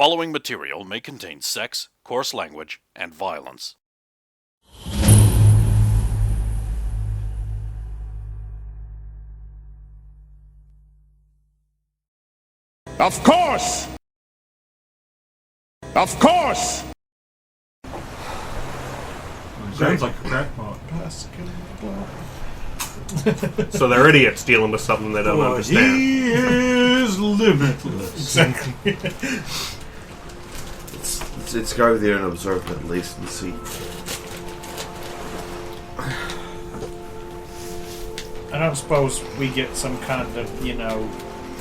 following material may contain sex, coarse language, and violence. Of course! Of course! Sounds like a crackpot. So they're idiots dealing with something they don't understand. He is limitless. Exactly. Let's go there and observe it at least and see. I don't suppose we get some kind of,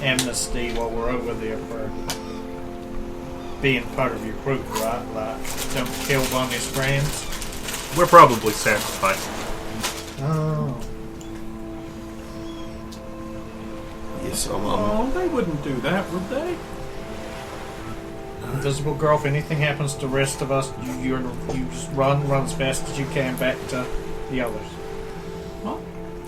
amnesty while we're over there for being part of your group, right? Like, don't kill Bonnie's friends. We're probably sacrificed. Oh. Yes, Oh, they wouldn't do that, would they? Invisible Girl, if anything happens to the rest of us, you just run as fast as you can back to the others. What?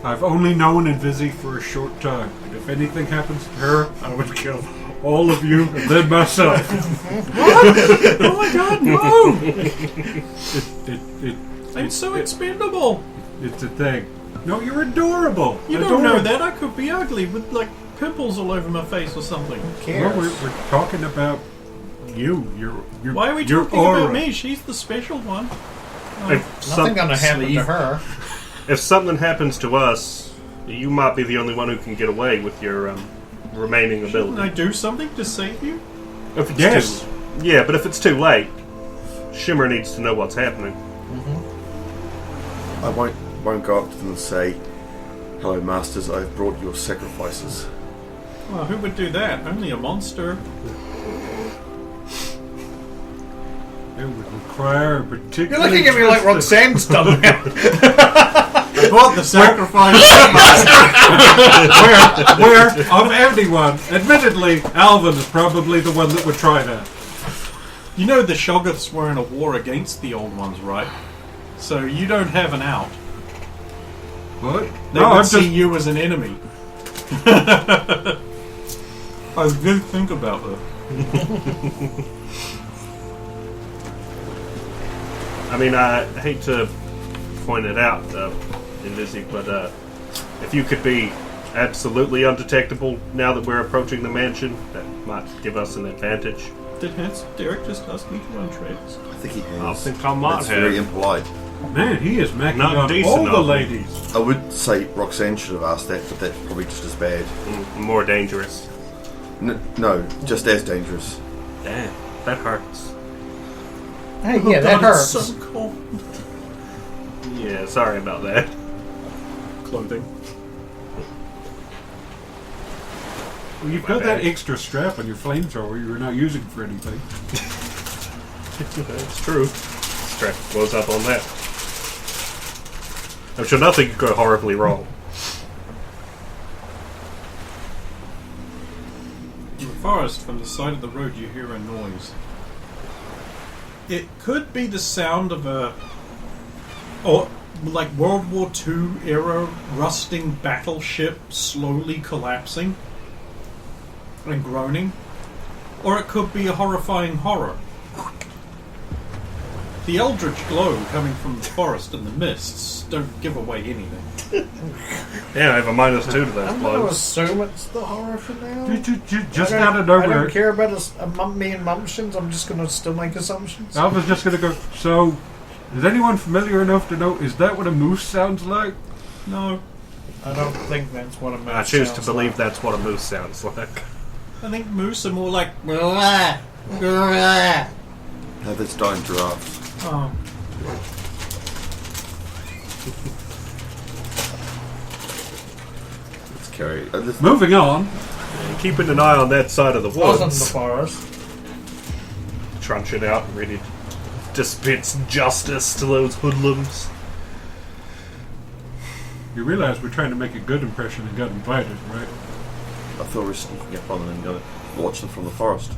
I've only known Invisi for a short time, and if anything happens to her, I would kill all of you and then myself. What? Oh my god, no! I'm so expendable! It's a thing. No, you're adorable. You don't know that. I could be ugly with, pimples all over my face or something. Who cares? Well, we're talking about you. You're Why are we talking about me? She's the special one. Nothing gonna happen to her. If something happens to us, you might be the only one who can get away with your remaining ability. Shouldn't I do something to save you? If it's yeah, but if it's too late, Shimmer needs to know what's happening. I won't go up to them and say, "Hello, masters. I've brought your sacrifices." Well, who would do that? Only a monster. It would require a particular. You're looking at me like Roxanne's done now. I brought the sacrifice. where of anyone, admittedly, Alvin is probably the one that would try that. You know the Shoggoths were in a war against the old ones, right? So you don't have an out. What? They would see you as an enemy. I did think about that. I mean, I hate to point it out, Invisi, but if you could be absolutely undetectable now that we're approaching the mansion, that might give us an advantage. Did Derek just ask me to run trades? I think he has. I think I might That's have. very impolite. Man, he is macking Not on decent all the of me. ladies. I would say Roxanne should have asked that, but that's probably just as bad. More dangerous. No, just as dangerous. Damn, that hurts. Hey, yeah, that hurts. It's so cold. Yeah, sorry about that. Clothing. Well, you've got that extra strap on your flamethrower you're not using for anything. That's true. Strap blows up on that. I'm sure nothing could go horribly wrong. In the forest, from the side of the road, you hear a noise. It could be the sound of like World War II era rusting battleship slowly collapsing and groaning, or it could be a horrifying horror. The eldritch glow coming from the forest and the mists don't give away anything. Yeah, I have a -2 to those I'm going to blows. assume it's the horror for now. Just I out don't- of I nowhere, don't care about me and assumptions. I'm just going to still make assumptions. Alpha's just going to go, so, is anyone familiar enough to know, is that what a moose sounds like? No, I don't think that's what a moose I choose to sounds believe like. that's what a moose sounds like. I think moose are more like. No, that's dying giraffes. Oh, Let's carry. Moving on. And keeping an eye on that side of the Wasn't the woods. forest. Trunch it out, ready to dispense justice to those hoodlums. You realize we're trying to make a good impression and got invited, right? I thought we were sneaking up on them and going to watch them from the forest.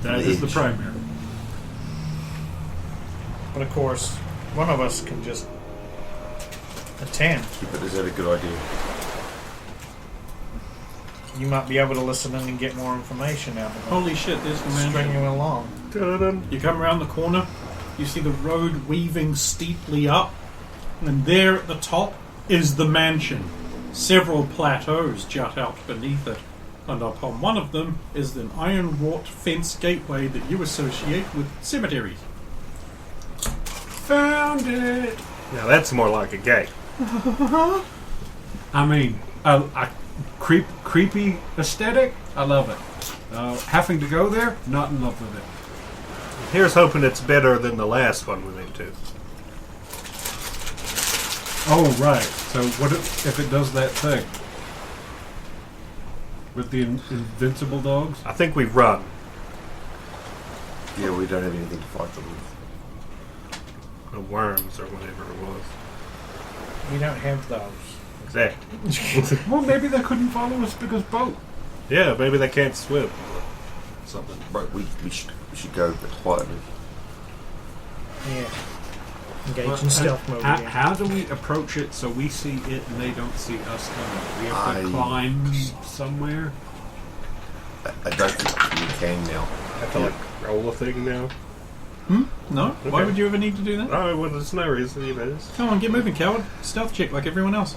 That is the primary. But of course, one of us can just attend. But is that a good idea? You might be able to listen in and get more information out of them. Holy shit, there's the String mansion. you along. Dun-dun-dun. You come around the corner, you see the road weaving steeply up, and there at the top is the mansion. Several plateaus jut out beneath it, and upon one of them is an iron-wrought fence gateway that you associate with cemeteries. Found it. Now that's more like a gate. I mean, a creepy aesthetic. I love it. Having to go there, not in love with it. Here's hoping it's better than the last one we went to. Oh, right. So what if it does that thing? With the invincible dogs? I think we run. Yeah, we don't have anything to fight them with. The worms or whatever it was. We don't have those. Exactly. Well, maybe they couldn't follow us because boat. Yeah, maybe they can't swim. Something. Right, we should go a bit quietly. Yeah. Engage in stealth mode again. How do we approach it so we see it and they don't see us coming? We have to I- climb somewhere? I don't think we can now. Have to like roll a thing now. No? Why Okay. would you ever need to do that? Oh, well, there's no reason, you know. Come on, get moving, coward. Stealth check like everyone else.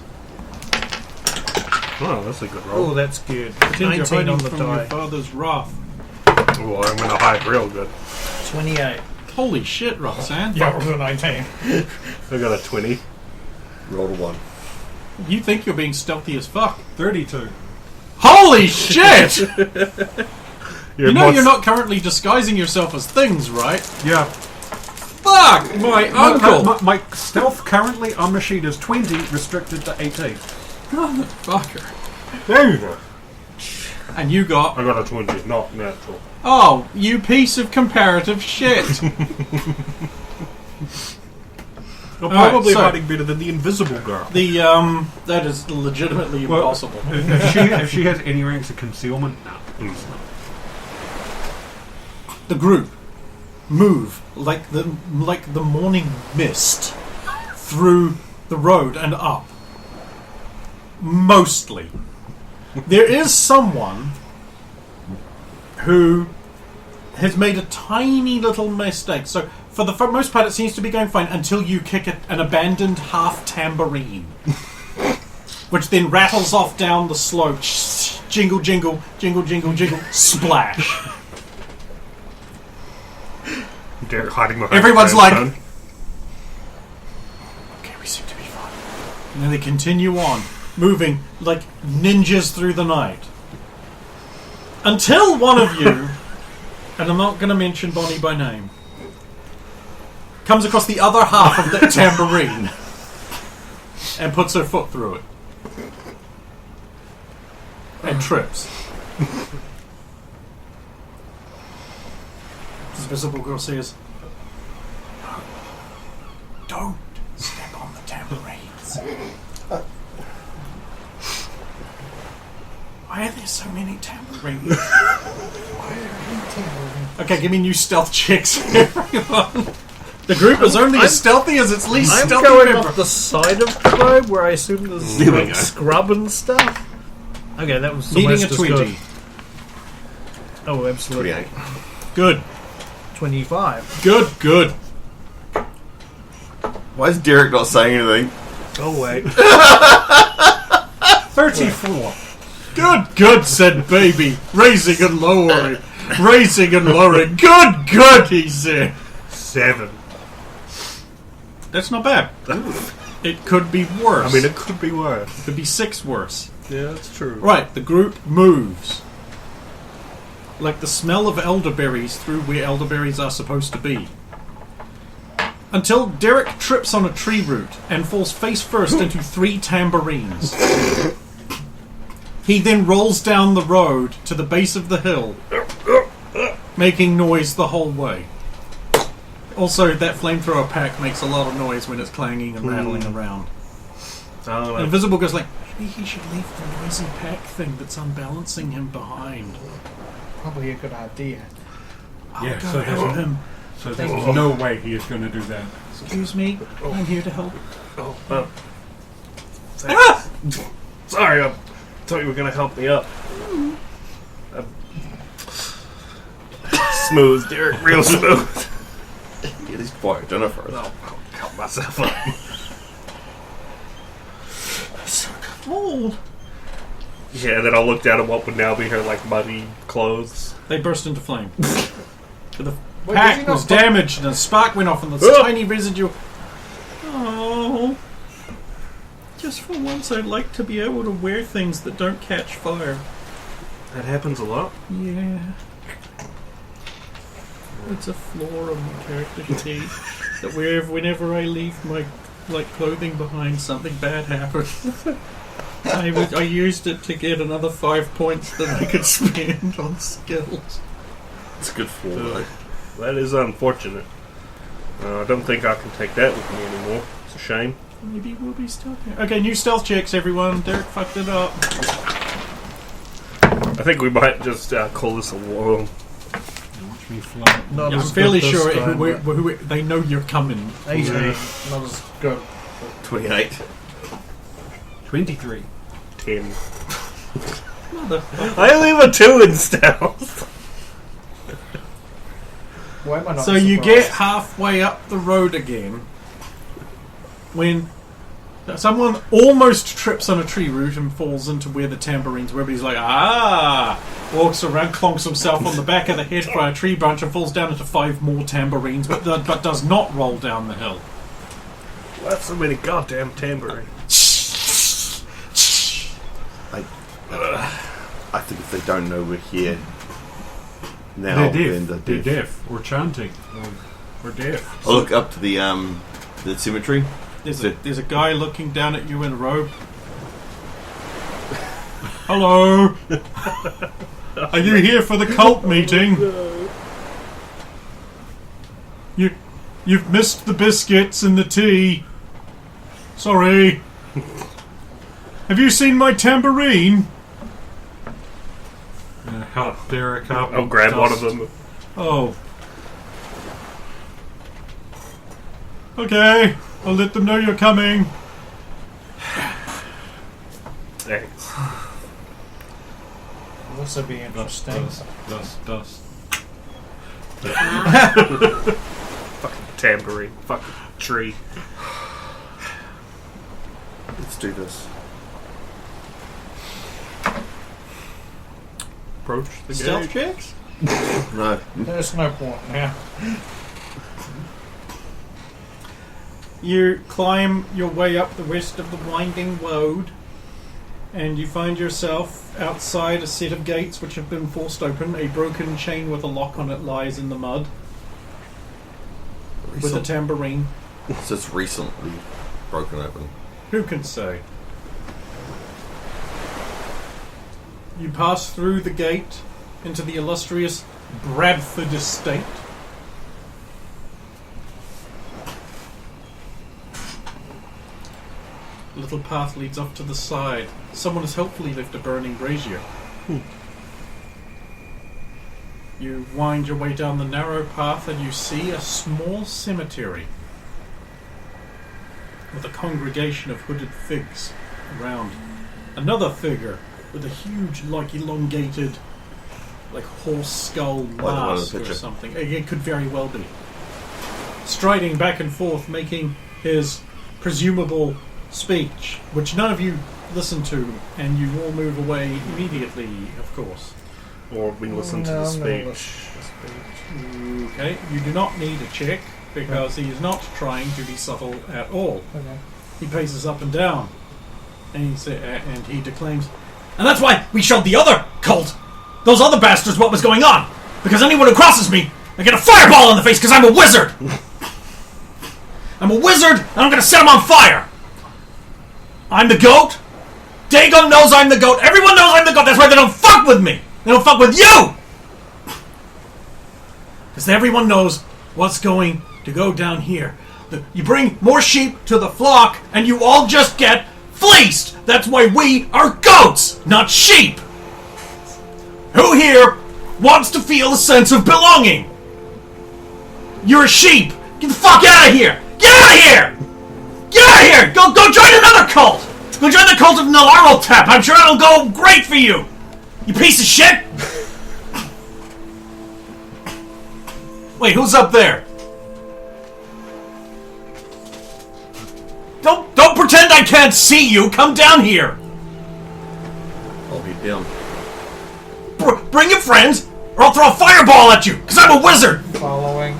Oh, that's a good Oh, roll. that's good. Pretend you're 19 hiding on the from your die. father's wrath. Oh, I'm going to hide real good. 28. Holy shit, Roxanne. Yeah, it was a 19. I got a 20. Roll a 1. You think you're being stealthy as fuck. 32. Holy shit! You're You know more you're not currently disguising yourself as things, right? Yeah. Fuck! My uncle! My stealth currently on my sheet is 20, restricted to 18. Motherfucker. There you go. And you got... I got a 20, not natural. Oh, you piece of comparative shit. I'm Alright, probably so- hiding better than the invisible girl. The, that is legitimately Well, impossible. if she has any ranks of concealment, no. The group move like the morning mist through the road and up. Mostly. There is someone who has made a tiny little mistake. So for the most part it seems to be going fine until you kick an abandoned half tambourine. Which then rattles off down the slope. Jingle, jingle, jingle, jingle, jingle, splash. Derek hiding behind Everyone's the like- grandson. Okay, we seem to be fine. And then they continue on, moving like ninjas through the night. Until one of you, and I'm not going to mention Bonnie by name, comes across the other half of the tambourine and puts her foot through it. And trips. The Invisible Girl says, "Don't step on the tambourines." Why are there so many tambourines? Okay, give me new stealth checks, everyone. The group is only as stealthy as its least I'm stealthy going member. up the side of the road where I assume there's There we like go. scrub and stuff. Okay, that was Needing almost a as 20. good. Oh, absolutely. 28. Good, 25. good, good. Why is Derek not saying anything? Oh, wait. 34. Good, good, said Baby, raising and lowering, raising and lowering. Good, good, he said. 7. That's not bad. It could be worse. I mean, it could be worse. it could be 6 worse. Yeah, that's true. Right, the group moves. Like the smell of elderberries through where elderberries are supposed to be. Until Derek trips on a tree root and falls face first into 3 tambourines. He then rolls down the road to the base of the hill, making noise the whole way. Also, that flamethrower pack makes a lot of noise when it's clanging and rattling around. Oh, And Invisible goes like, maybe he should leave the noisy pack thing that's unbalancing him behind. Probably a good idea. Yeah, Go so help him. there's no way he is going to do that. Excuse me, I'm here to help. Sorry, I thought you were going to help me up. Smooth, Derek, real smooth. Get these quiet, Jennifer. I'll help myself up. Cold. Yeah, and then I'll look down at what would now be her like muddy clothes. They burst into flame. The Wait, pack did you was not- damaged and a spark went off and there's Ah! tiny residue. Oh. Just for once I'd like to be able to wear things that don't catch fire. That happens a lot. Yeah. It's a flaw of my character sheet that whenever I leave my clothing behind, something bad happens. I used it to get another 5 points that I could spend on skills. It's a good flaw, though. That is unfortunate. I don't think I can take that with me anymore. It's a shame. Maybe we'll be stuck here. Okay, new stealth checks, everyone. Derek fucked it up. I think we might just call this a war. Watch me fly. Not I'm as fairly good this sure time, but they know you're coming. 18. Not as good. 28. 23. 10. Motherfucker. I only have a 2 in stealth. Why am I not So you surprised? get halfway up the road again when someone almost trips on a tree root and falls into where the tambourines were, but he's like, walks around, clonks himself on the back of the head by a tree branch and falls down into 5 more tambourines, but does not roll down the hill. That's so many goddamn tambourines. I think if they don't know we're here now, They're then deaf. they're They're deaf. Or chanting. Or deaf. I look up to the cemetery. There's a guy looking down at you in a robe. Hello. Are you here for the cult meeting? You've missed the biscuits and the tea. Sorry. Have you seen my tambourine? Help Derek up. I'll grab one of them. Oh. Okay. I'll let them know you're coming. Thanks. This would be interesting. Dust. Fucking tambourine. Fucking tree. Let's do this. Approach the Stealth gate. checks? No. There's no point now. You climb your way up the rest of the winding road, and you find yourself outside a set of gates which have been forced open. A broken chain with a lock on it lies in the mud, with a tambourine. So it's recently broken open. Who can say? You pass through the gate into the illustrious Bradford estate. A little path leads off to the side. Someone has helpfully left a burning brazier. You wind your way down the narrow path and you see a small cemetery with a congregation of hooded figs around. Another figure with a huge, elongated, horse skull the one in the mask or picture. something. It could very well be. Striding back and forth, making his presumable speech, which none of you listen to, and you all move away immediately, of course. Or we listen to No, the I'm gonna speech. listen to the speech. Okay, you do not need a check, because he is not trying to be subtle at all. Okay. He paces up and down, and he declaims, "And that's why we showed the other cult, those other bastards, what was going on. Because anyone who crosses me, I get a fireball in the face because I'm a wizard. I'm a wizard, and I'm going to set him on fire. I'm the goat. Dagon knows I'm the goat. Everyone knows I'm the goat. That's why they don't fuck with me. They don't fuck with you. Because everyone knows what's going to go down here. You bring more sheep to the flock, and you all just get fleeced. That's why we are goats, not sheep. Who here wants to feel a sense of belonging? You're a sheep. Get the fuck out of here. Get out of here. Get out of here. Go join another cult. Go join the cult of Nalarotep. I'm sure it'll go great for you. You piece of shit! Wait, who's up there? Don't pretend I can't see you! Come down here! I'll be down. Bring your friends, or I'll throw a fireball at you, because I'm a wizard! Following.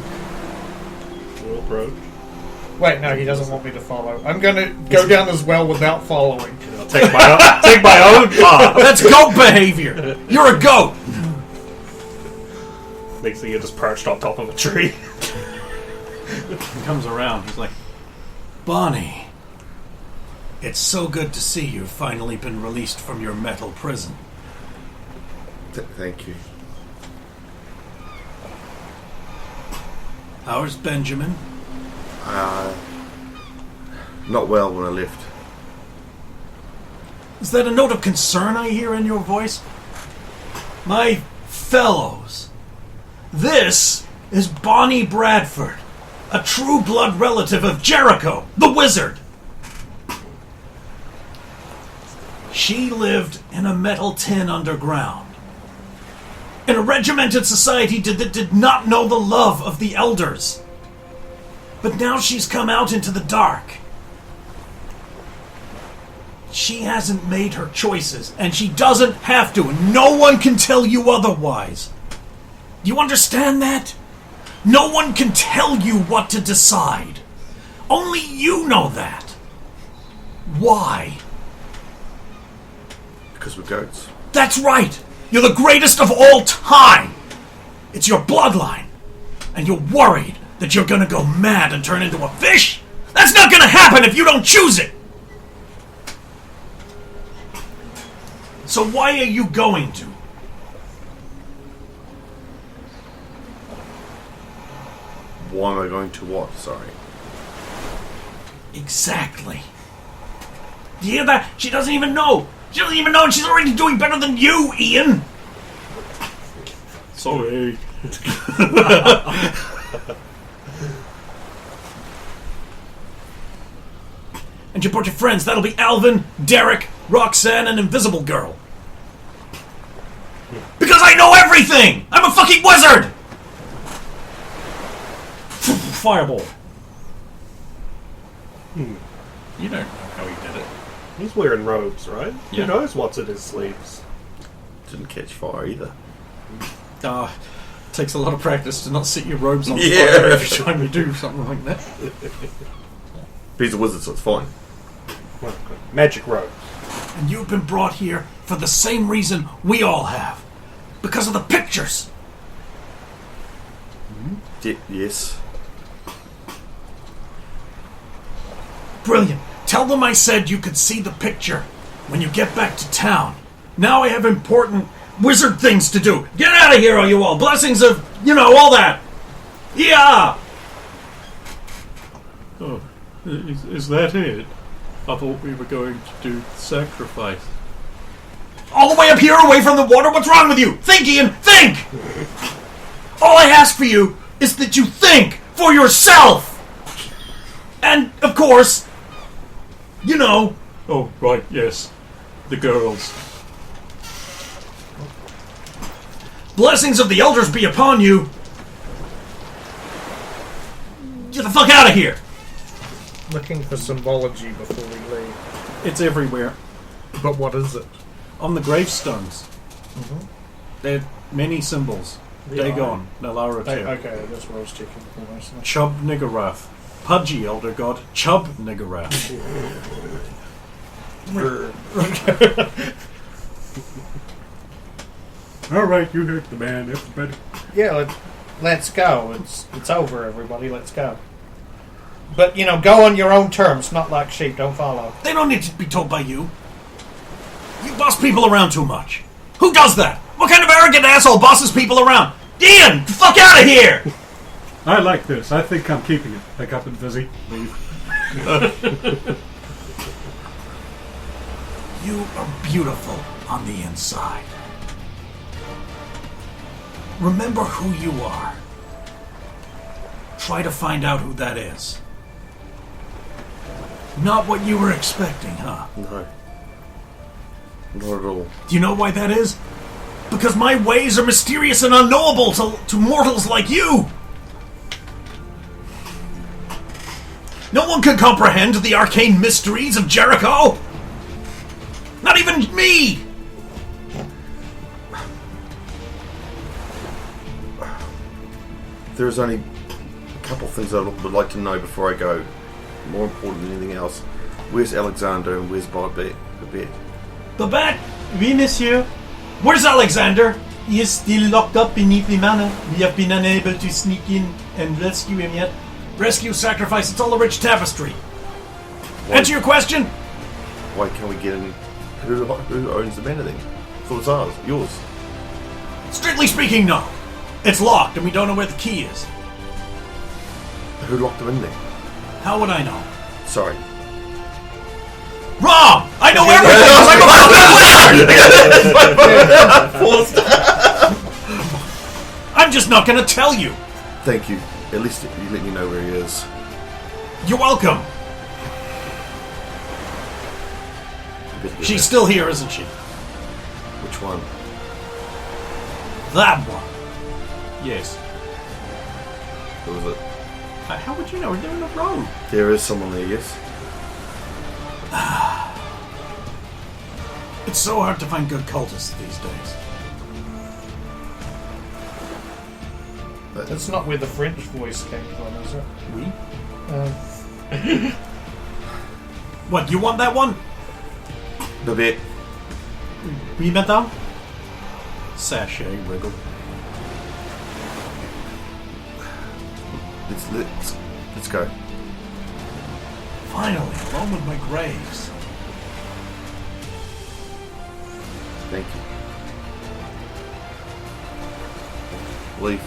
We'll approach. Wait, no, he doesn't want me to follow. I'm gonna go down as well without following. I'll take my own path. That's goat behavior! You're a goat! Next thing, you're just perched on top of a tree. He comes around, he's like, Bonnie, it's so good to see you've finally been released from your metal prison. Thank you. How's Benjamin? Not well when I left. Is that a note of concern I hear in your voice? My fellows, this is Bonnie Bradford, a true blood relative of Jericho, the wizard. She lived in a metal tin underground, in a regimented society that did not know the love of the elders. But now she's come out into the dark. She hasn't made her choices, and she doesn't have to, and no one can tell you otherwise. Do you understand that? No one can tell you what to decide. Only you know that. Why? Because we're goats. That's right! You're the greatest of all time! It's your bloodline, and you're worried that you're gonna go mad and turn into a fish? That's not gonna happen if you don't choose it! So why are you going to? Why am I going to what? Sorry. Exactly. Do you hear that? She doesn't even know! She doesn't even know, and she's already doing better than you, Ian! Sorry. And you brought your friends. That'll be Alvin, Derek, Roxanne, and Invisible Girl. Because I know everything! I'm a fucking wizard! Fireball. You don't know how he did it. He's wearing robes, right? Yeah. Who knows what's in his sleeves? Didn't catch fire either. Takes a lot of practice to not set your robes on Yeah. fire every time you do something like that. He's a wizard, so it's fine. Magic robes. And you've been brought here for the same reason we all have. Because of the pictures. Yes. Brilliant. Tell them I said you could see the picture when you get back to town. Now I have important wizard things to do. Get out of here, all you all. Blessings of, all that. Yeah! Oh, is that it? I thought we were going to do sacrifice. All the way up here away from the water? What's wrong with you? Think, Ian! Think! All I ask for you is that you think for yourself! And, of course, Oh, right, yes. The girls. blessings of the elders be upon you. Get the fuck out of here! Looking for symbology before we leave. It's everywhere. But what is it? On the gravestones. There are many symbols. Dagon, Nalara Okay, that's what I was checking for mostly. Chub Niggurath. Pudgy Elder God, Chub Niggurath. Alright, you heard the man, everybody. Yeah, let's go. It's over, everybody. Let's go. But, go on your own terms, not like sheep. Don't follow. They don't need to be told by you. You boss people around too much. Who does that? What kind of arrogant asshole bosses people around? Ian, the fuck out of here! I like this. I think I'm keeping it. Pick up and Vizzy. Leave. You are beautiful on the inside. Remember who you are. Try to find out who that is. Not what you were expecting, huh? No. Not at all. Do you know why that is? Because my ways are mysterious and unknowable to mortals like you. No one can comprehend the arcane mysteries of Jericho. Not even me. There's only a couple of things I would like to know before I go. More important than anything else. Where's Alexander and where's Babette? Babette? Oui, monsieur. Where's Alexander? He is still locked up beneath the manor. We have been unable to sneak in and rescue him yet. Rescue, sacrifice, it's all a rich tapestry. Answer your question? Why can't we get in? Who owns the manor then? I thought it's ours. Yours. Strictly speaking, no. It's locked and we don't know where the key is. Who locked them in there? How would I know? Sorry. Wrong! I know everything! I'm just not gonna tell you. Thank you. At least you let me know where he is. You're welcome. She's still here, isn't she? Which one? That one. Yes. Who was it? How would you know? They're in a row. There is someone there, yes. It's so hard to find good cultists these days. That's not where the French voice came from, is it? Oui? Uh, What, you want that one? Babette. Oui, madame. Sachet wiggle. Let's go. Finally, alone with my graves. Thank you. Leave.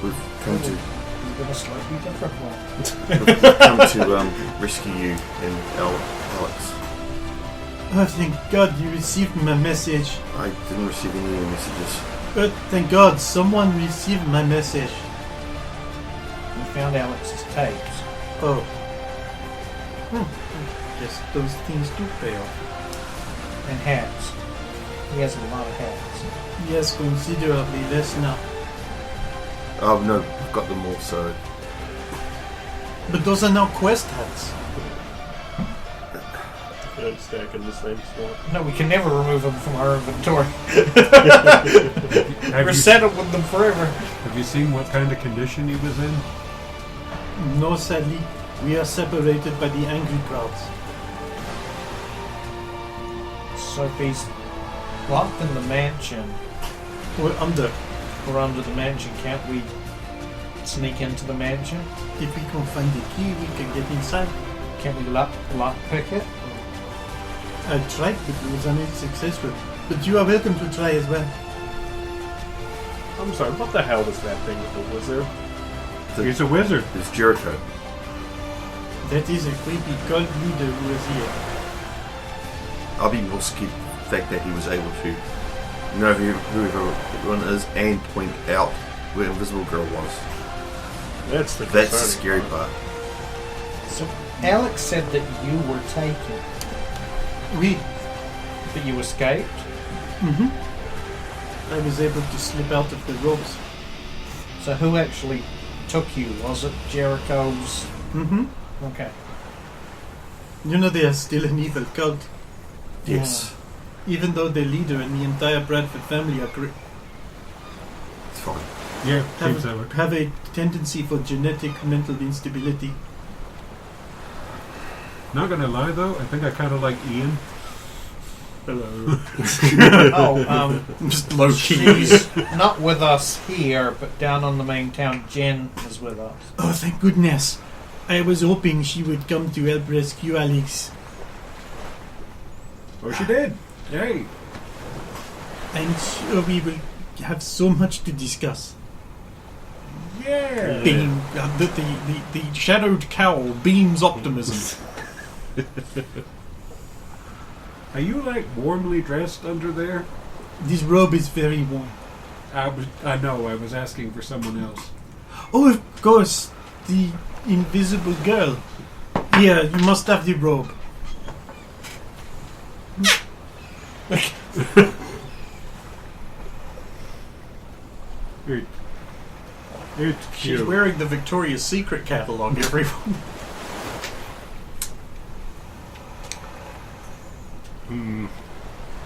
We've come to you've got a slightly different one. we've come to rescue you and Alex. Oh, thank God you received my message. I didn't receive any messages. But thank God someone received my message. We found Alex's tapes. Oh. Yes, those things do pay off. And hats. He has a lot of hats. Yes, considerably less now. Oh no, I've got them all, so But those are now quest hats. They don't stack in the same slot. No, we can never remove them from our inventory. We're you, settled with them forever. have you seen what kind of condition he was in? No, sadly, we are separated by the angry crowds. So if he's locked in the mansion, We're under. or under the mansion, can't we sneak into the mansion? If we can find the key, we can get inside. Can't we lock pick it? I tried, but it was unsuccessful. But you are welcome to try as well. I'm sorry, what the hell was that thing with the wizard? He's a wizard. it's Jericho. That is a creepy cult leader who is here. I'll be more scared of the fact that he was able to know whoever everyone is and point out where Invisible Girl was. That's the That's the concerning scary part. part. So Alex said that you were taken, We. but you escaped. I was able to slip out of the ropes. So who actually took you? Was it Jericho's? Okay. You know they are still an evil cult. Yes. Even though their leader and the entire Bradford family are It's fine. Yeah, seems that way. have a tendency for genetic mental instability. Not gonna lie though, I think I kind of like Ian. Hello. Oh, Just low key. she's not with us here, but down on the main town, Jen is with us. Oh, thank goodness. I was hoping she would come to help rescue Alex. Oh, she did. Yay. I'm sure we will have so much to discuss. Yeah. Beam, the shadowed cowl beams optimism. Are you like warmly dressed under there? This robe is very warm. I know. I was asking for someone else. Oh, of course, the invisible girl. Here, you must have the robe. It's She's cute. wearing the Victoria's Secret catalogue, everyone.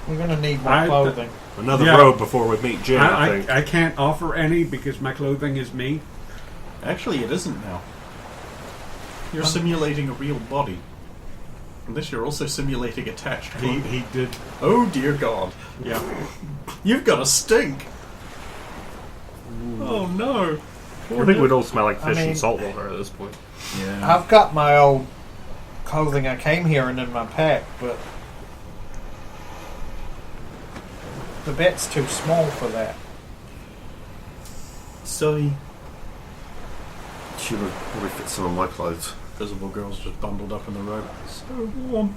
We're gonna need more I- clothing. Another Yeah. road before we meet Jim, I think. I can't offer any because my clothing is me. Actually, it isn't now. You're simulating a real body. Unless you're also simulating attached clothing. He did. Oh dear God. Yeah. You've got a stink. Oh no. I think we'd all smell like I fish mean- and salt water at this point. Yeah. I've got my old clothing I came here in my pack, but the bed's too small for that. Sorry. Should have probably fit some of my clothes. Visible girl's just bundled up in the robe. So warm.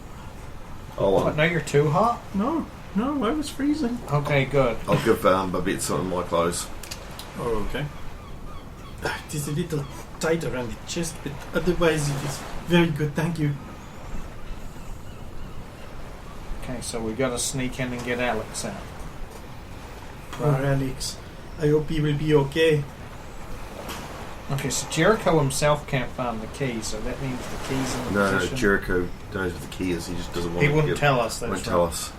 What, now you're too hot? No, I was freezing. Okay, good. I'll give Babette some of my clothes. Oh, okay. It is a little tight around the chest, but otherwise it is very good, thank you. Okay, so we gotta sneak in and get Alex out. Poor Alex. I hope he will be okay. Okay, so Jericho himself can't find the key, so that means the key's in the No, position. Jericho knows what the key is. He just doesn't want He to wouldn't tell us. That's won't right. tell us.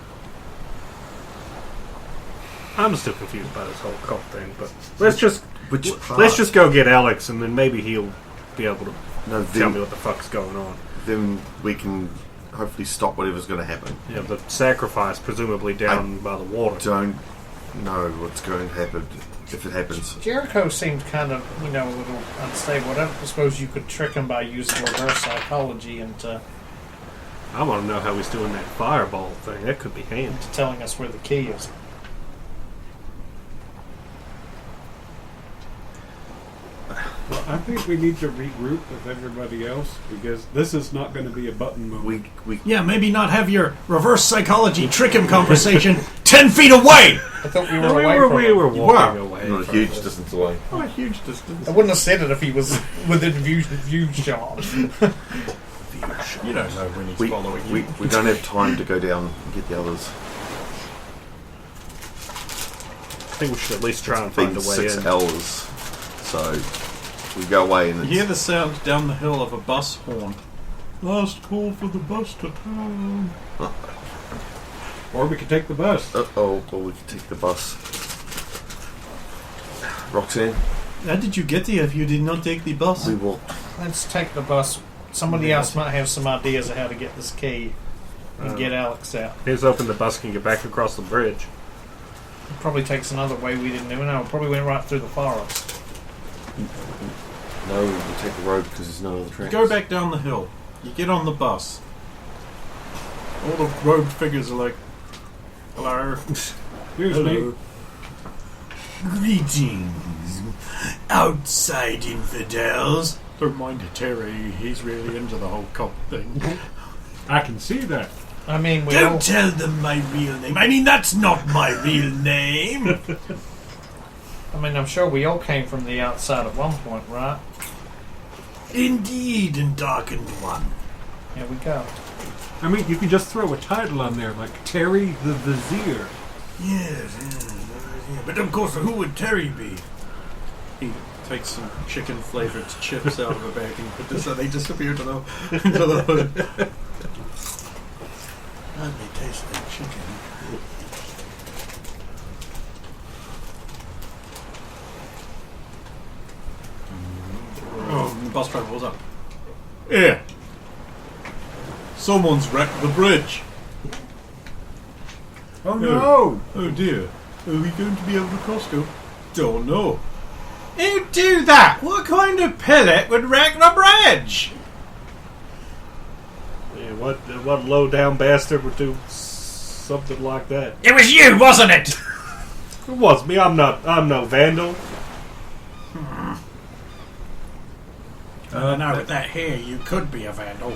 I'm still confused by this whole cult thing, but let's just Which let's just go get Alex, and then maybe he'll be able to no, tell me then, what the fuck's going on. then we can hopefully stop whatever's going to happen. Yeah, the sacrifice, presumably down by the water. Don't know what's going to happen if it happens. Jericho seemed kind of, a little unstable. I don't suppose you could trick him by using reverse psychology into I want to know how he's doing that fireball thing. That could be handy. telling us where the key is. Well, I think we need to regroup with everybody else because this is not going to be a button moment. We Yeah, maybe not have your reverse psychology trick him conversation 10 feet away! I thought we were We away were, from we him. were walking away. not a from huge this. distance away. Not a huge distance. I wouldn't have said it if he was within view shot. You don't know when he's We, following you. we don't have time to go down and get the others. I think we should at least try and It's find been a way 6 in. hours, so we go away and You it's, hear the sound down the hill of a bus horn. Last call for the bus to town. Or we could take the bus. or we can take the bus. Roxanne, How did you get here if you did not take the bus? we will. Let's take the bus. Somebody else might have some ideas of how to get this key and get Alex out. Here's hoping the bus can get back across the bridge. It probably takes another way we didn't even know. It probably went right through the forest. No, we'll take the road because there's no other tracks. Go back down the hill. You get on the bus. All the robed figures are like, hello. Here's me. Greetings, outside infidels. Don't mind Terry, he's really into the whole cop thing. I can see that. I mean, we all... Don't tell them my real name. I mean, that's not my real name. I mean, I'm sure we all came from the outside at one point, right? Indeed, and darkened one. Here we go. I mean, you can just throw a title on there like Terry the Vizier. Yes, but of course, who would Terry be? He takes some chicken flavoured chips out of a bag and put this, so they disappear into the hood. Let me taste that chicken. Oh, the bus driver pulls up. Here. Someone's wrecked the bridge. Oh no! Oh dear. Are we going to be able to cross go? Don't know. Who'd do that? What kind of pilot would wreck the bridge? Yeah, what low down bastard would do something like that? It was you, wasn't it? It was me. I'm no vandal. Now with that hair, you could be a vandal.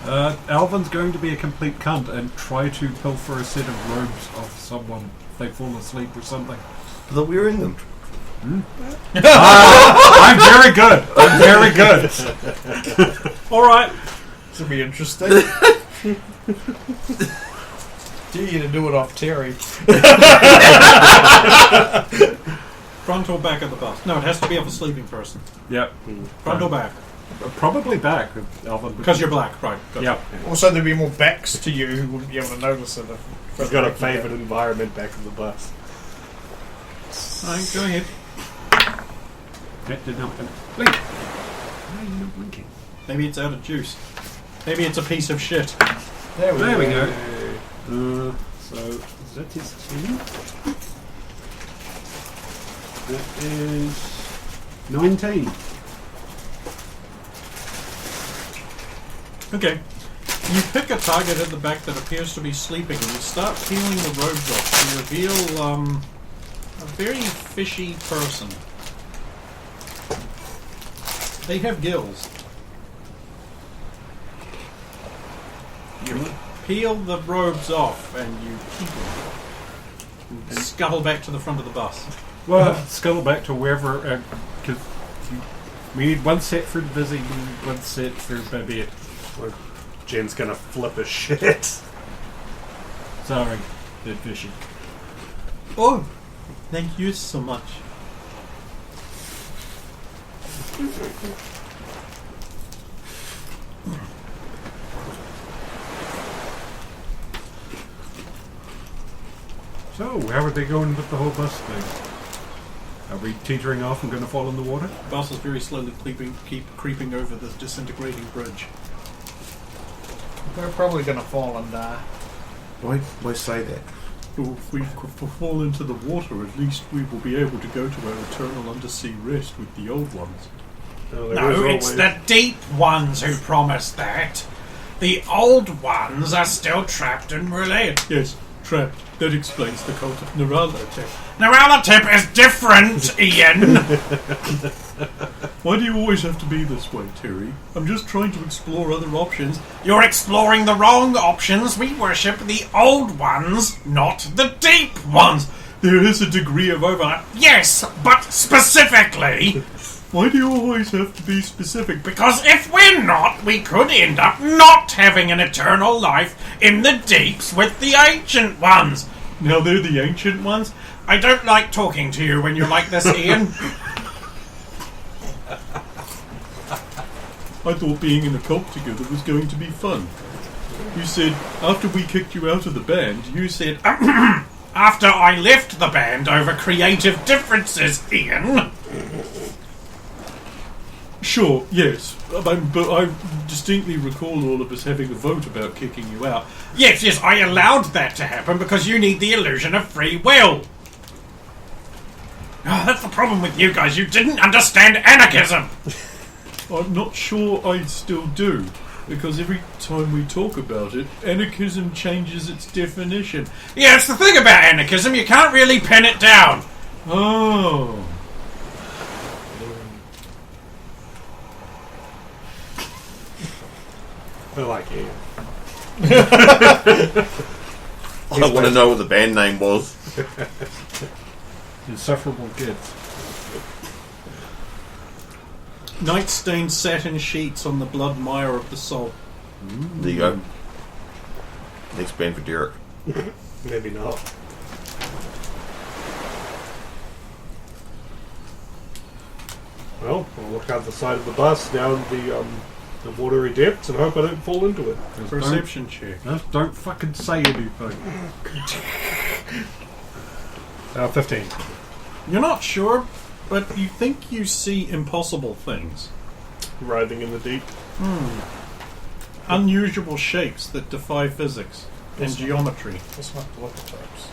Alvin's going to be a complete cunt and try to pilfer a set of robes off someone if they fall asleep or something. But they're wearing them. I'm very good. I'm very good. Alright. This will be interesting. Do you to do it off Terry? Front or back of the bus? No, it has to be of a sleeping person. Yep. Front or back? Probably back, Alvin. Because you're black, right? Gotcha. Yep. Also, there'd be more backs to you who wouldn't be able to notice it. I've got a favourite environment back in the bus. Alright, go ahead. That did not blink. Why are you not blinking? Maybe it's out of juice. Maybe it's a piece of shit. There we go. So, is that his 2? That is 19. Okay. You pick a target at the back that appears to be sleeping and you start peeling the robes off to reveal a very fishy person. They have gills. You peel the robes off and you keep them. And scuttle back to the front of the bus. Well, scuttle back to wherever, because we need one set for Busy, we need one set for Baby. Jen's gonna flip a shit. Sorry, dead fishy. Oh, thank you so much. So, how are they going with the whole bus thing? Are we teetering off and going to fall in the water? The bus is very slowly keep creeping over this disintegrating bridge. We're probably going to fall and die. Why say that? Well, if we fall into the water, at least we will be able to go to our eternal undersea rest with the old ones. No, it's the deep ones who promised that. The old ones are still trapped in Relay. Yes, trapped. That explains the cult of Neuralotep. Neuralotep is different, Ian. Why do you always have to be this way, Terry? I'm just trying to explore other options. You're exploring the wrong options. We worship the old ones, not the deep ones. There is a degree of overlap. Yes, but specifically. Why do you always have to be specific? Because if we're not, we could end up not having an eternal life in the deeps with the ancient ones. Now they're the ancient ones? I don't like talking to you when you're like this, Ian. I thought being in a cult together was going to be fun. You said, after we kicked you out of the band, you said, after I left the band over creative differences, Ian. Sure, yes, but I distinctly recall all of us having a vote about kicking you out. Yes, I allowed that to happen because you need the illusion of free will. Oh, that's the problem with you guys. You didn't understand anarchism. I'm not sure I still do, because every time we talk about it, anarchism changes its definition. Yeah, it's the thing about anarchism. You can't really pin it down. Oh. I like it. I want to know what the band name was. Insufferable Kids. Night-stained satin sheets on the blood mire of the soul. There you go. Next band for Derek. Maybe not. Well, we'll look out the side of the bus down the watery depths and hope I don't fall into it. Perception check. Just don't fucking say anything. 15. You're not sure, but you think you see impossible things. Writhing in the deep. Unusual shapes that defy physics and geometry. Let's not look at those.